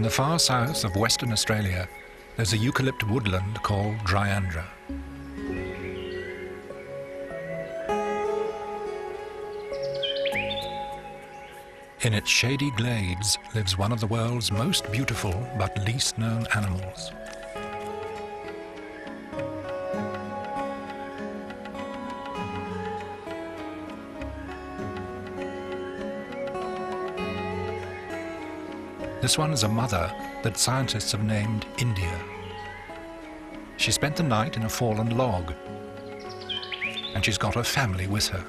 the far south of Western Australia, there's a eucalypt woodland called Dryandra. In its shady glades lives one of the world's most beautiful but least known animals. This one is a mother that scientists have named India. She spent the night in a fallen log, and she's got her family with her.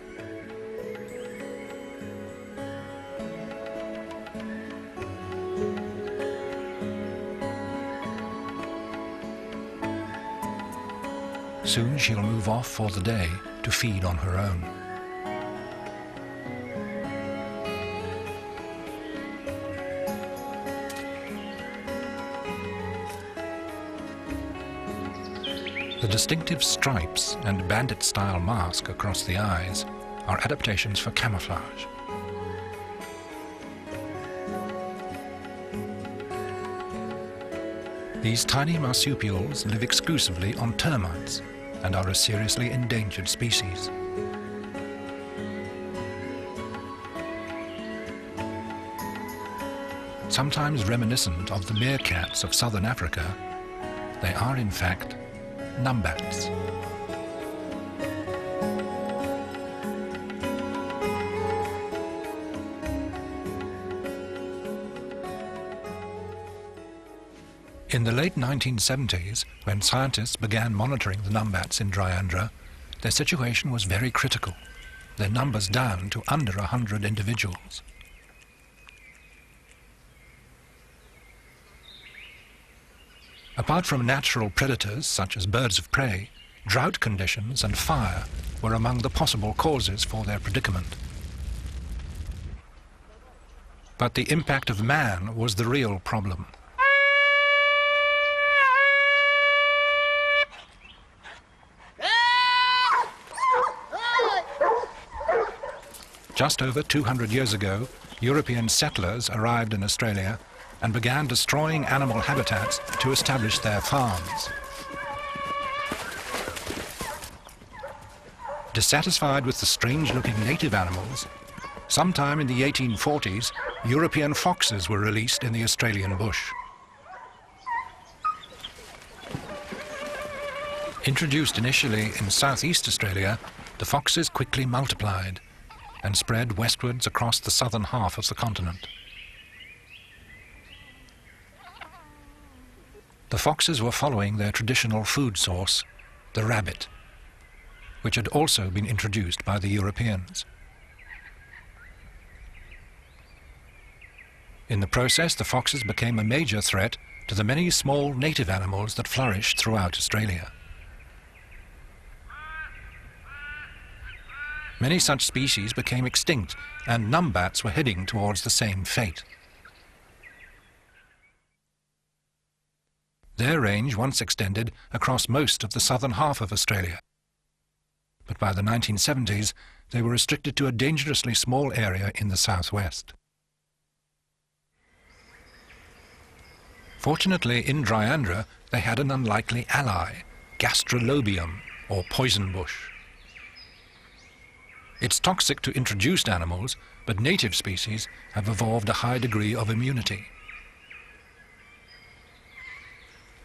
Soon she'll move off for the day to feed on her own. The distinctive stripes and bandit-style mask across the eyes are adaptations for camouflage. These tiny marsupials live exclusively on termites and are a seriously endangered species. Sometimes reminiscent of the meerkats of southern Africa, they are in fact Numbats. In the late 1970s, when scientists began monitoring the Numbats in Dryandra, their situation was very critical, their numbers down to under 100 individuals. Apart from natural predators such as birds of prey, drought conditions and fire were among the possible causes for their predicament. But the impact of man was the real problem. Just over 200 years ago, European settlers arrived in Australia and began destroying animal habitats to establish their farms. Dissatisfied with the strange-looking native animals, sometime in the 1840s, European foxes were released in the Australian bush. Introduced initially in southeast Australia, the foxes quickly multiplied and spread westwards across the southern half of the continent. The foxes were following their traditional food source, the rabbit, which had also been introduced by the Europeans. In the process, the foxes became a major threat to the many small native animals that flourished throughout Australia. Many such species became extinct, and Numbats were heading towards the same fate. Their range once extended across most of the southern half of Australia. But by the 1970s, they were restricted to a dangerously small area in the southwest. Fortunately, in Dryandra, they had an unlikely ally, Gastrolobium, or poison bush. It's toxic to introduced animals, but native species have evolved a high degree of immunity.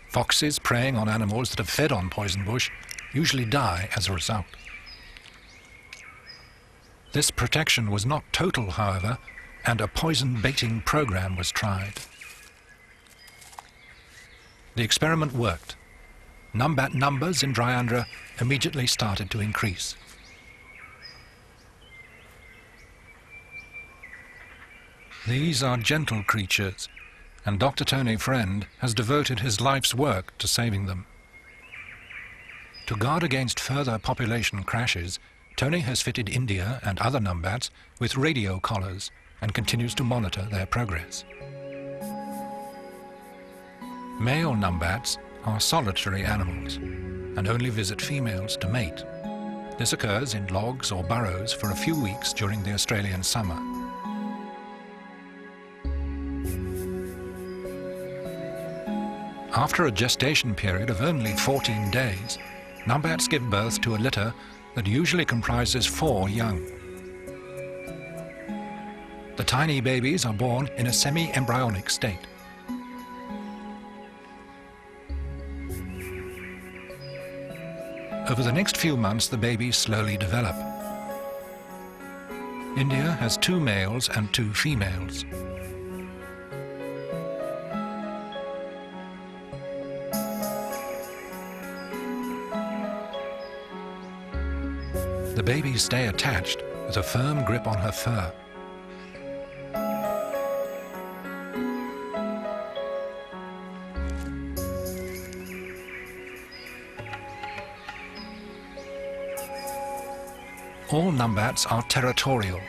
Foxes preying on animals that have fed on poison bush usually die as a result. This protection was not total, however, and a poison baiting program was tried. The experiment worked. Numbat numbers in Dryandra immediately started to increase. These are gentle creatures, and Dr. Tony Friend has devoted his life's work to saving them. To guard against further population crashes, Tony has fitted India and other Numbats with radio collars and continues to monitor their progress. Male Numbats are solitary animals and only visit females to mate. This occurs in logs or burrows for a few weeks during the Australian summer. After a gestation period of only 14 days, Numbats give birth to a litter that usually comprises 4 young. The tiny babies are born in a semi-embryonic state. Over the next few months, the babies slowly develop. India has 2 males and 2 females. The babies stay attached with a firm grip on her fur. All Numbats are territorial,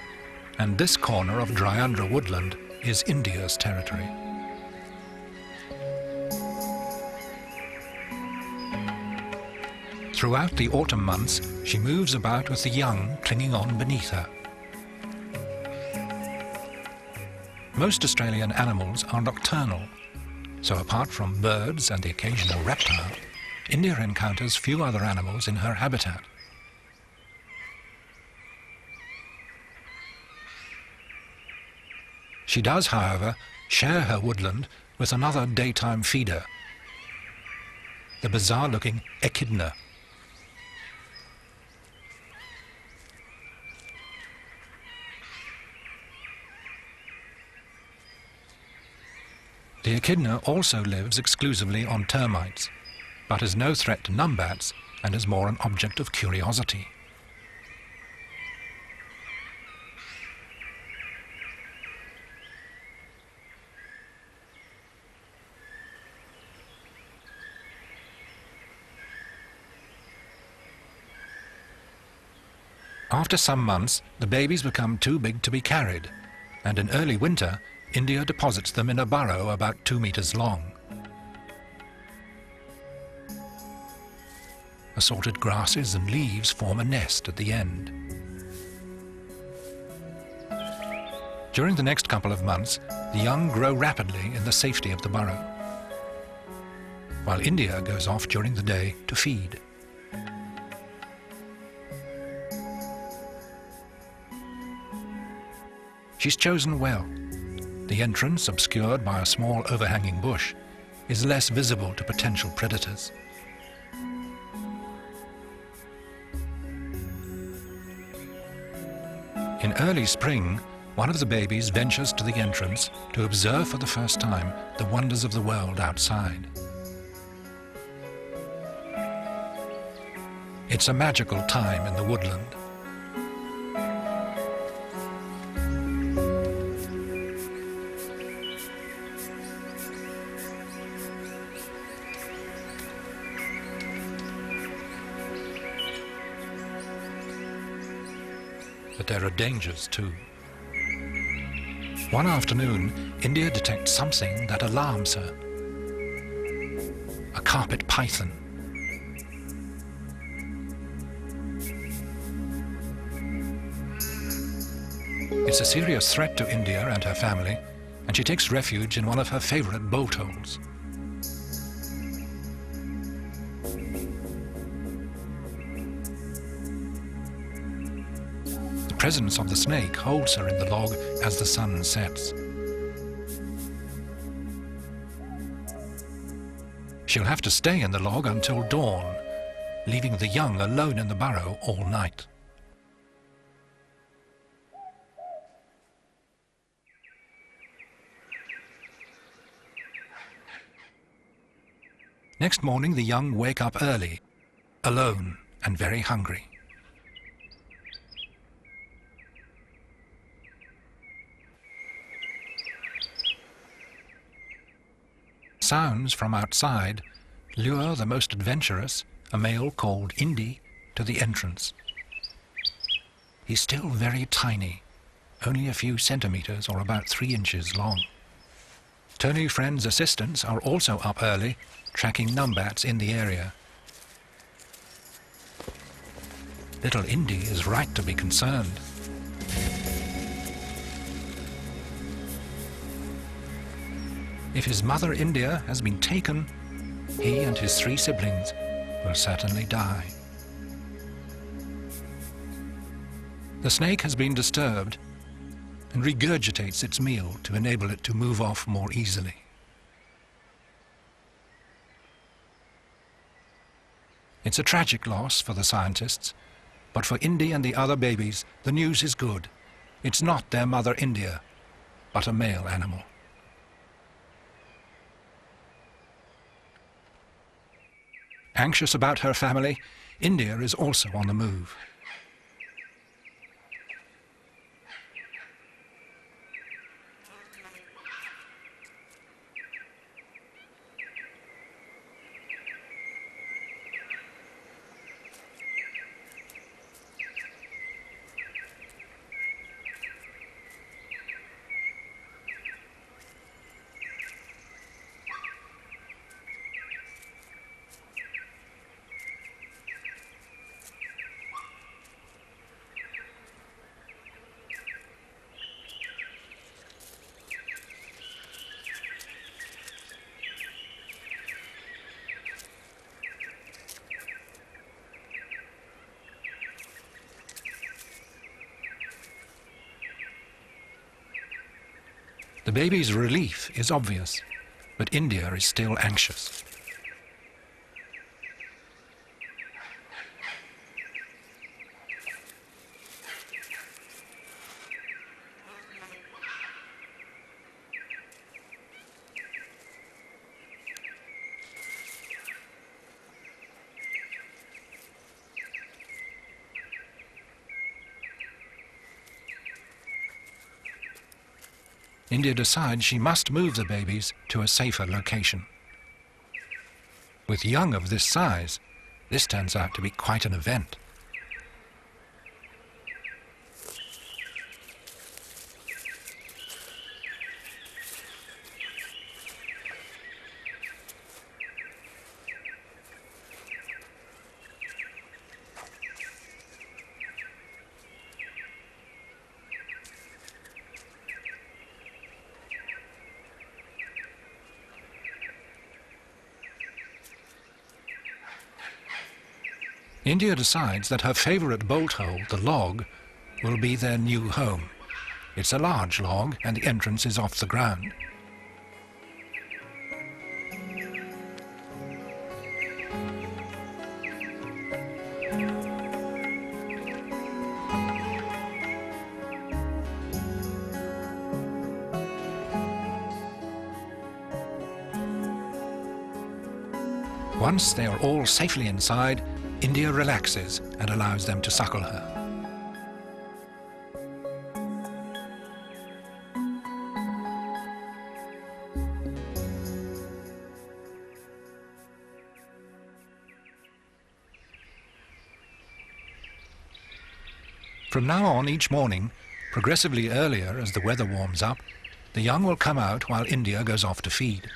and this corner of Dryandra woodland is India's territory. Throughout the autumn months, she moves about with the young clinging on beneath her. Most Australian animals are nocturnal, so apart from birds and the occasional reptile, India encounters few other animals in her habitat. She does, however, share her woodland with another daytime feeder, the bizarre-looking echidna. The echidna also lives exclusively on termites, but is no threat to Numbats and is more an object of curiosity. After some months, the babies become too big to be carried, and in early winter, India deposits them in a burrow about 2 meters long. Assorted grasses and leaves form a nest at the end. During the next couple of months, the young grow rapidly in the safety of the burrow, while India goes off during the day to feed. She's chosen well. The entrance, obscured by a small overhanging bush, is less visible to potential predators. In early spring, one of the babies ventures to the entrance to observe for the first time the wonders of the world outside. It's a magical time in the woodland. But there are dangers too. One afternoon, India detects something that alarms her. A carpet python. It's a serious threat to India and her family, and she takes refuge in one of her favorite bolt holes. The presence of the snake holds her in the log as the sun sets. She'll have to stay in the log until dawn, leaving the young alone in the burrow all night. Next morning, the young wake up early, alone and very hungry. Sounds from outside lure the most adventurous, a male called Indy, to the entrance. He's still very tiny, only a few centimeters or about 3 inches long. Tony Friend's assistants are also up early, tracking Numbats in the area. Little Indy is right to be concerned. If his mother India has been taken, he and his 3 siblings will certainly die. The snake has been disturbed and regurgitates its meal to enable it to move off more easily. It's a tragic loss for the scientists, but for Indy and the other babies, the news is good. It's not their mother India, but a male animal. Anxious about her family, India is also on the move. The baby's relief is obvious, but India is still anxious. India decides she must move the babies to a safer location. With young of this size, this turns out to be quite an event. India decides that her favourite bolt hole, the log, will be their new home. It's a large log and the entrance is off the ground. Once they are all safely inside, India relaxes and allows them to suckle her. From now on, each morning, progressively earlier as the weather warms up, the young will come out while India goes off to feed.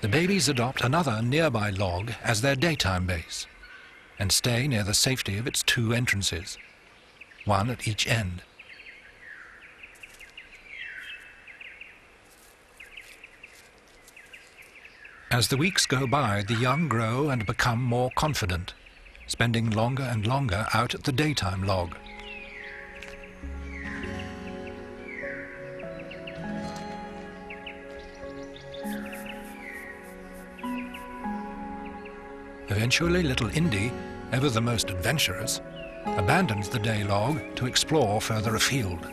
The babies adopt another nearby log as their daytime base and stay near the safety of its 2 entrances, one at each end. As the weeks go by, the young grow and become more confident, spending longer and longer out at the daytime log. Eventually, little Indy, ever the most adventurous, abandons the day log to explore further afield.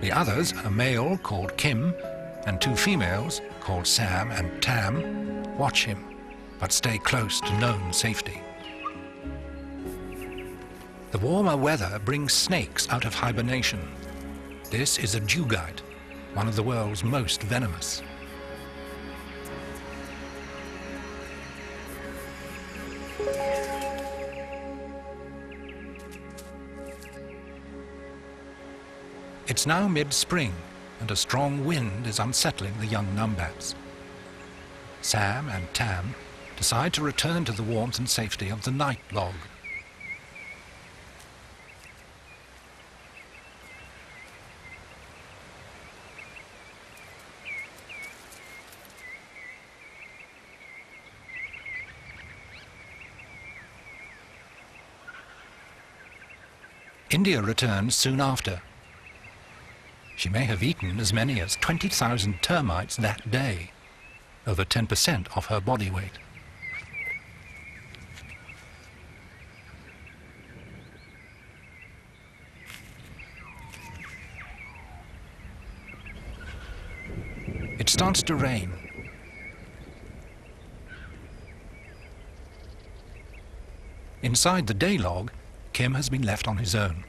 The others, a male called Kim and 2 females called Sam and Tam, watch him, but stay close to known safety. The warmer weather brings snakes out of hibernation. This is a dugite, one of the world's most venomous. It's now mid-spring, and a strong wind is unsettling the young Numbats. Sam and Tam decide to return to the warmth and safety of the night log. India returns soon after. She may have eaten as many as 20,000 termites that day, over 10% of her body weight. It starts to rain. Inside the day log, Kim has been left on his own.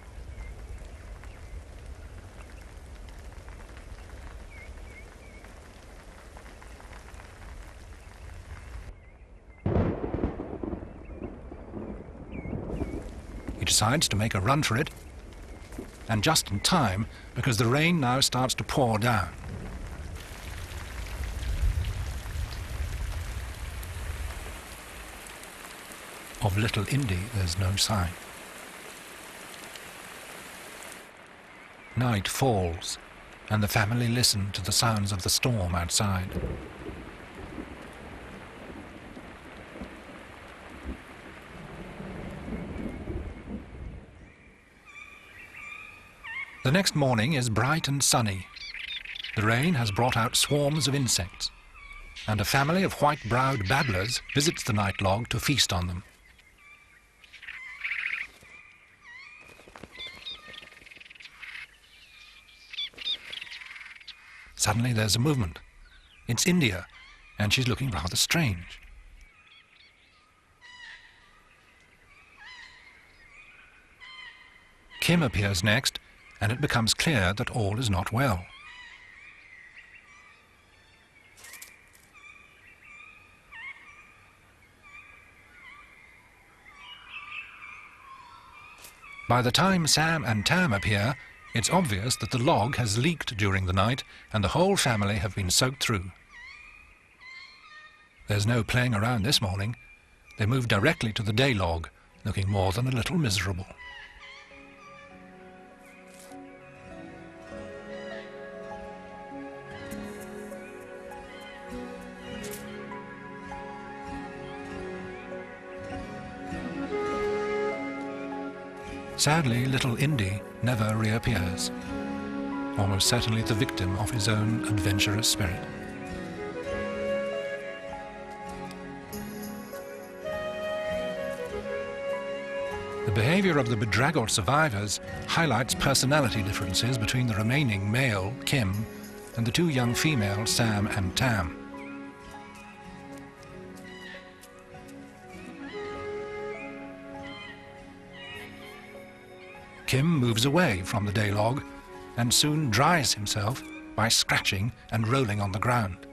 He decides to make a run for it, and just in time, because the rain now starts to pour down. Of little Indy, there's no sign. Night falls, and the family listen to the sounds of the storm outside. The next morning is bright and sunny. The rain has brought out swarms of insects, and a family of white-browed babblers visits the night log to feast on them. Suddenly there's a movement. It's India, and she's looking rather strange. Kim appears next, and it becomes clear that all is not well. By the time Sam and Tam appear, it's obvious that the log has leaked during the night and the whole family have been soaked through. There's no playing around this morning. They move directly to the day log, looking more than a little miserable. Sadly, little Indy never reappears, almost certainly the victim of his own adventurous spirit. The behavior of the bedraggled survivors highlights personality differences between the remaining male, Kim, and the two young females, Sam and Tam. Kim moves away from the day log and soon dries himself by scratching and rolling on the ground.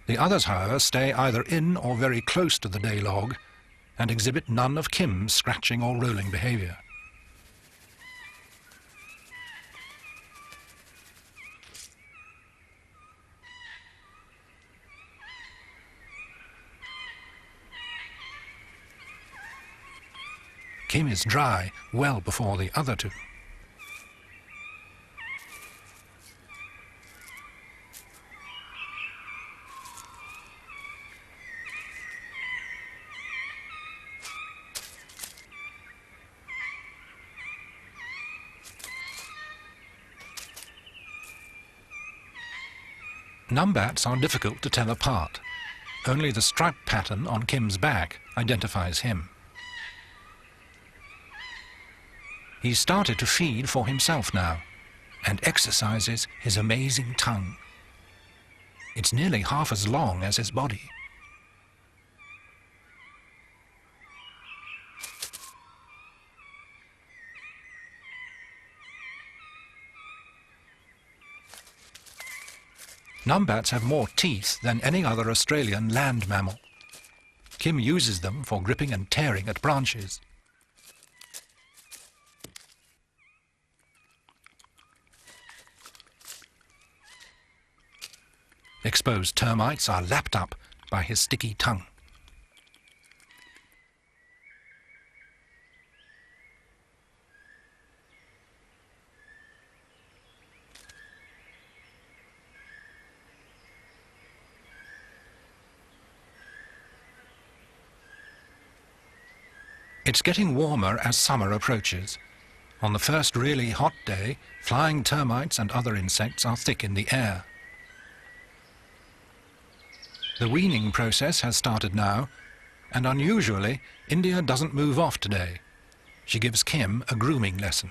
The others, however, stay either in or very close to the day log and exhibit none of Kim's scratching or rolling behavior. Kim is dry well before the other two. Numbats are difficult to tell apart. Only the stripe pattern on Kim's back identifies him. He's started to feed for himself now, and exercises his amazing tongue. It's nearly half as long as his body. Numbats have more teeth than any other Australian land mammal. Kim uses them for gripping and tearing at branches. Exposed termites are lapped up by his sticky tongue. It's getting warmer as summer approaches. On the first really hot day, flying termites and other insects are thick in the air. The weaning process has started now, and unusually, India doesn't move off today. She gives Kim a grooming lesson.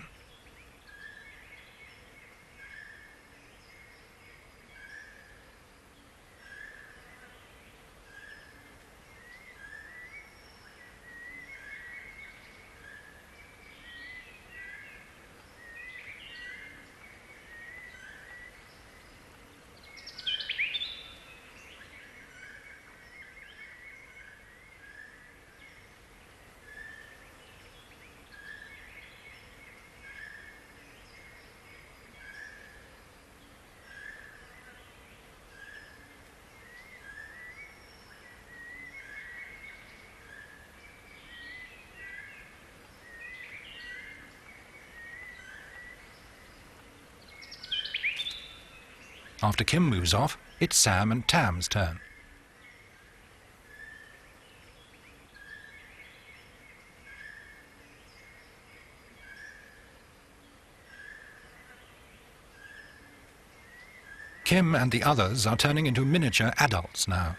After Kim moves off, it's Sam and Tam's turn. Kim and the others are turning into miniature adults now.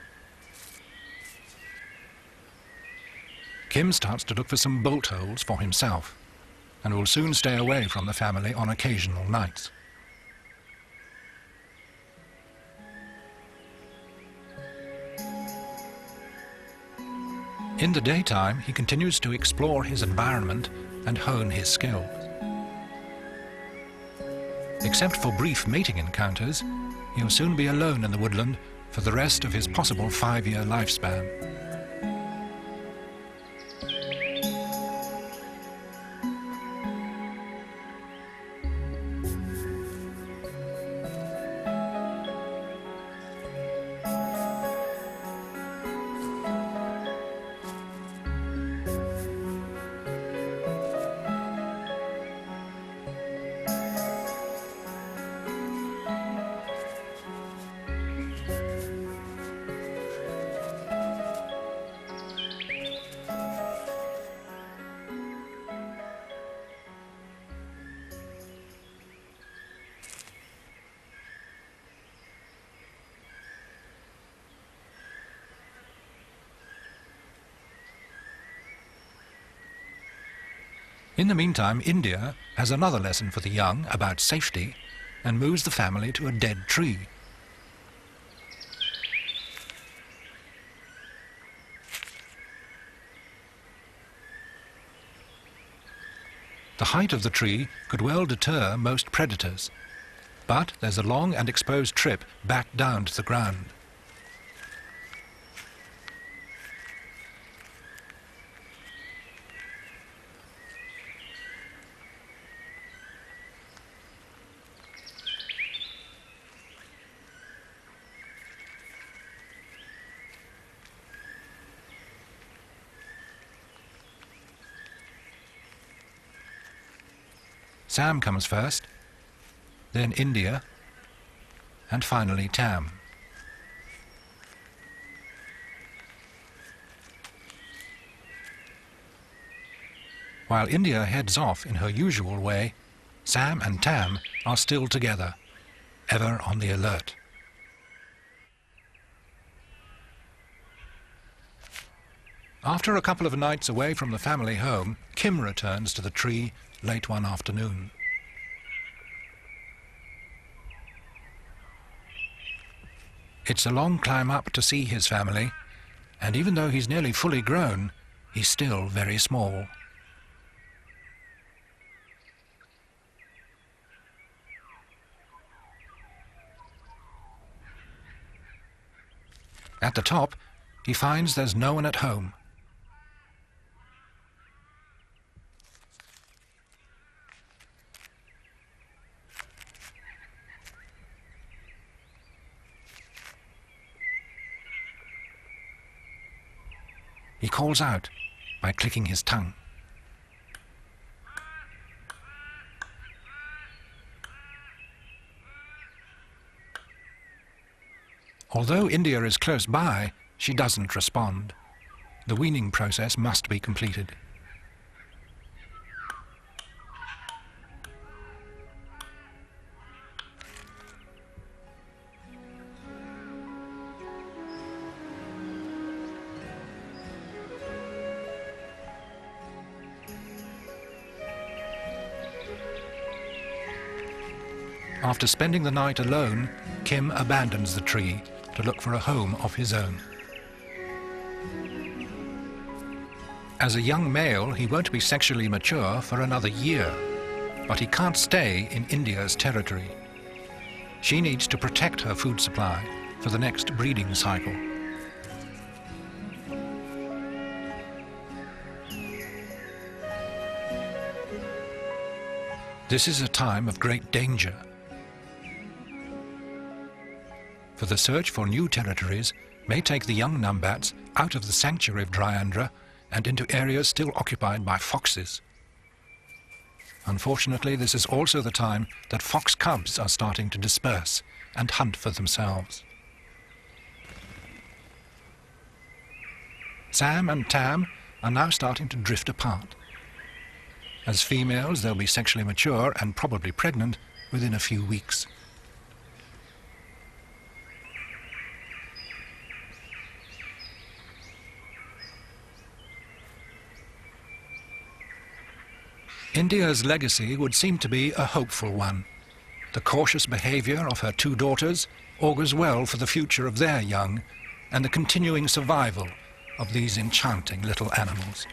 Kim starts to look for some bolt holes for himself, and will soon stay away from the family on occasional nights. In the daytime, he continues to explore his environment and hone his skills. Except for brief mating encounters, he'll soon be alone in the woodland for the rest of his possible 5-year lifespan. In the meantime, India has another lesson for the young about safety and moves the family to a dead tree. The height of the tree could well deter most predators, but there's a long and exposed trip back down to the ground. Sam comes first, then India, and finally Tam. While India heads off in her usual way, Sam and Tam are still together, ever on the alert. After a couple of nights away from the family home, Kim returns to the tree late one afternoon. It's a long climb up to see his family, and even though he's nearly fully grown, he's still very small. At the top, he finds there's no one at home. He calls out by clicking his tongue. Although India is close by, she doesn't respond. The weaning process must be completed. After spending the night alone, Kim abandons the tree to look for a home of his own. As a young male, he won't be sexually mature for another year, but he can't stay in India's territory. She needs to protect her food supply for the next breeding cycle. This is a time of great danger. For the search for new territories may take the young Numbats out of the sanctuary of Dryandra and into areas still occupied by foxes. Unfortunately, this is also the time that fox cubs are starting to disperse and hunt for themselves. Sam and Tam are now starting to drift apart. As females, they'll be sexually mature and probably pregnant within a few weeks. India's legacy would seem to be a hopeful one. The cautious behavior of her two daughters augurs well for the future of their young and the continuing survival of these enchanting little animals.